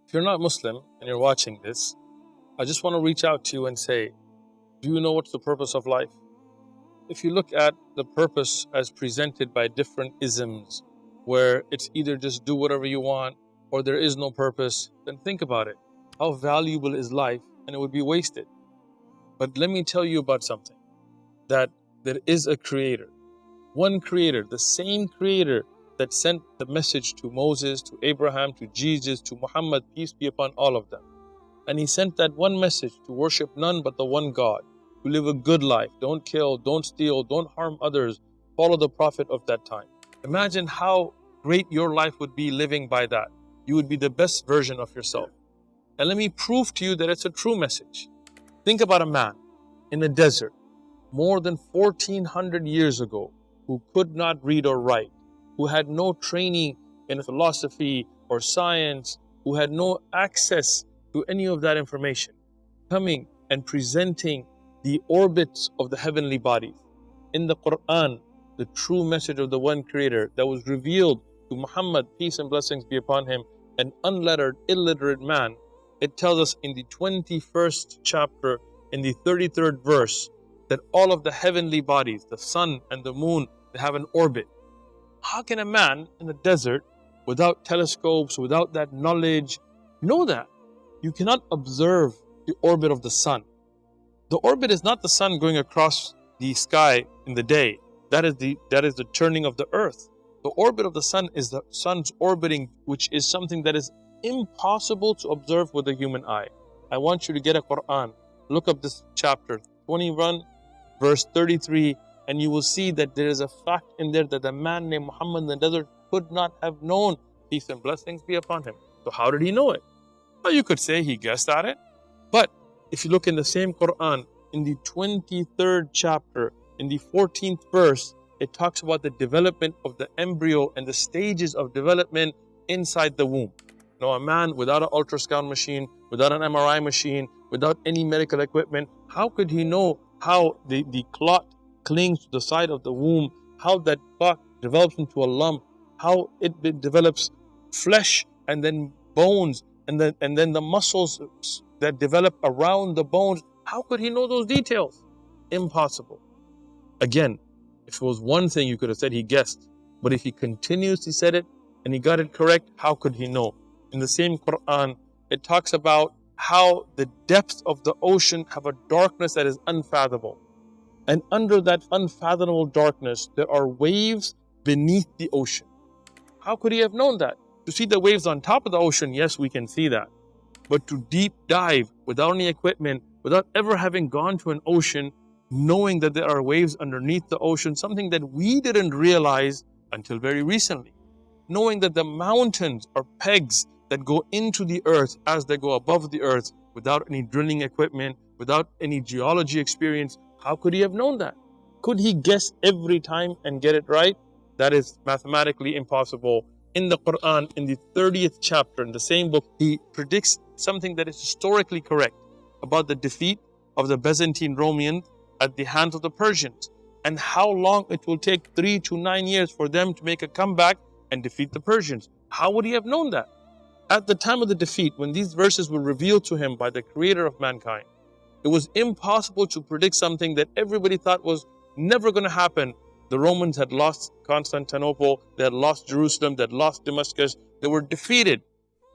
If you're not Muslim and you're watching this, I just want to reach out to you and say, do you know what's the purpose of life? If you look at the purpose as presented by different isms, where it's either just do whatever you want or there is no purpose, then think about it. How valuable is life? And it would be wasted. But let me tell you about something, that there is a creator, one creator, the same creator that sent the message to Moses, to Abraham, to Jesus, to Muhammad, peace be upon all of them. And he sent that one message to worship none but the one God, to live a good life, don't kill, don't steal, don't harm others, follow the Prophet of that time. Imagine how great your life would be living by that. You would be the best version of yourself. And let me prove to you that it's a true message. Think about a man in a desert more than 1400 years ago who could not read or write, who had no training in philosophy or science, who had no access to any of that information, coming and presenting the orbits of the heavenly bodies. In the Quran, the true message of the one creator that was revealed to Muhammad, peace and blessings be upon him, an unlettered, illiterate man, it tells us in the 21st chapter, in the 33rd verse, that all of the heavenly bodies, the sun and the moon, they have an orbit. How can a man in the desert, without telescopes, without that knowledge, know that? You cannot observe the orbit of the sun. The orbit is not the sun going across the sky in the day. That is the turning of the earth. The orbit of the sun is the sun's orbiting, which is something that is impossible to observe with the human eye. I want you to get a Quran. Look up this chapter 21, verse 33, and you will see that there is a fact in there that a man named Muhammad in the desert could not have known. Peace and blessings be upon him. So how did he know it? Well, you could say he guessed at it. But if you look in the same Quran, in the 23rd chapter, in the 14th verse, it talks about the development of the embryo and the stages of development inside the womb. Now, a man without an ultrasound machine, without an MRI machine, without any medical equipment, how could he know how the clot clings to the side of the womb, how that clot develops into a lump, how it develops flesh and then bones, and then the muscles that develop around the bones? How could he know those details? Impossible. Again, if it was one thing, you could have said he guessed. But if he continuously said it and he got it correct, how could he know? In the same Quran, it talks about how the depths of the ocean have a darkness that is unfathomable. And under that unfathomable darkness, there are waves beneath the ocean. How could he have known that? To see the waves on top of the ocean, yes, we can see that. But to deep dive without any equipment, without ever having gone to an ocean, knowing that there are waves underneath the ocean, something that we didn't realize until very recently. Knowing that the mountains are pegs that go into the earth as they go above the earth without any drilling equipment, without any geology experience. How could he have known that? Could he guess every time and get it right? That is mathematically impossible. In the Quran, in the 30th chapter, in the same book, he predicts something that is historically correct about the defeat of the Byzantine Romans at the hands of the Persians, and how long it will take 3 to 9 years for them to make a comeback and defeat the Persians. How would he have known that? At the time of the defeat, when these verses were revealed to him by the creator of mankind, it was impossible to predict something that everybody thought was never going to happen. The Romans had lost Constantinople, they had lost Jerusalem, they had lost Damascus, they were defeated.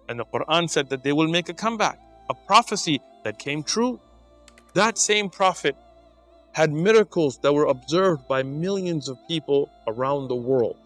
And the Quran said that they will make a comeback, a prophecy that came true. That same prophet had miracles that were observed by millions of people around the world.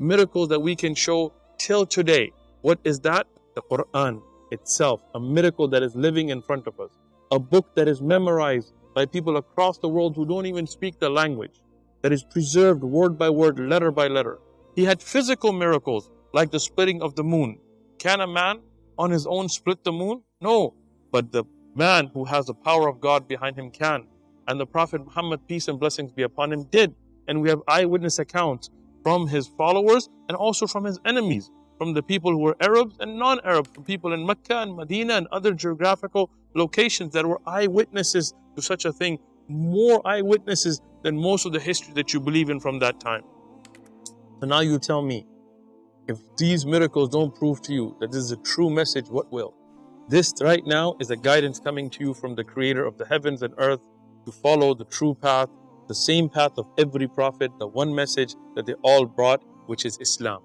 Miracles that we can show till today. What is that? The Quran itself, a miracle that is living in front of us. A book that is memorized by people across the world who don't even speak the language, that is preserved word by word, letter by letter. He had physical miracles like the splitting of the moon. Can a man on his own split the moon? No, but the man who has the power of God behind him can. And the Prophet Muhammad, peace and blessings be upon him, did. And we have eyewitness accounts from his followers and also from his enemies, from the people who were Arabs and non-Arabs, from people in Mecca and Medina and other geographical locations that were eyewitnesses to such a thing. More eyewitnesses than most of the history that you believe in from that time. So now you tell me, if these miracles don't prove to you that this is a true message, what will? This right now is a guidance coming to you from the creator of the heavens and earth to follow the true path, the same path of every prophet, the one message that they all brought, which is Islam.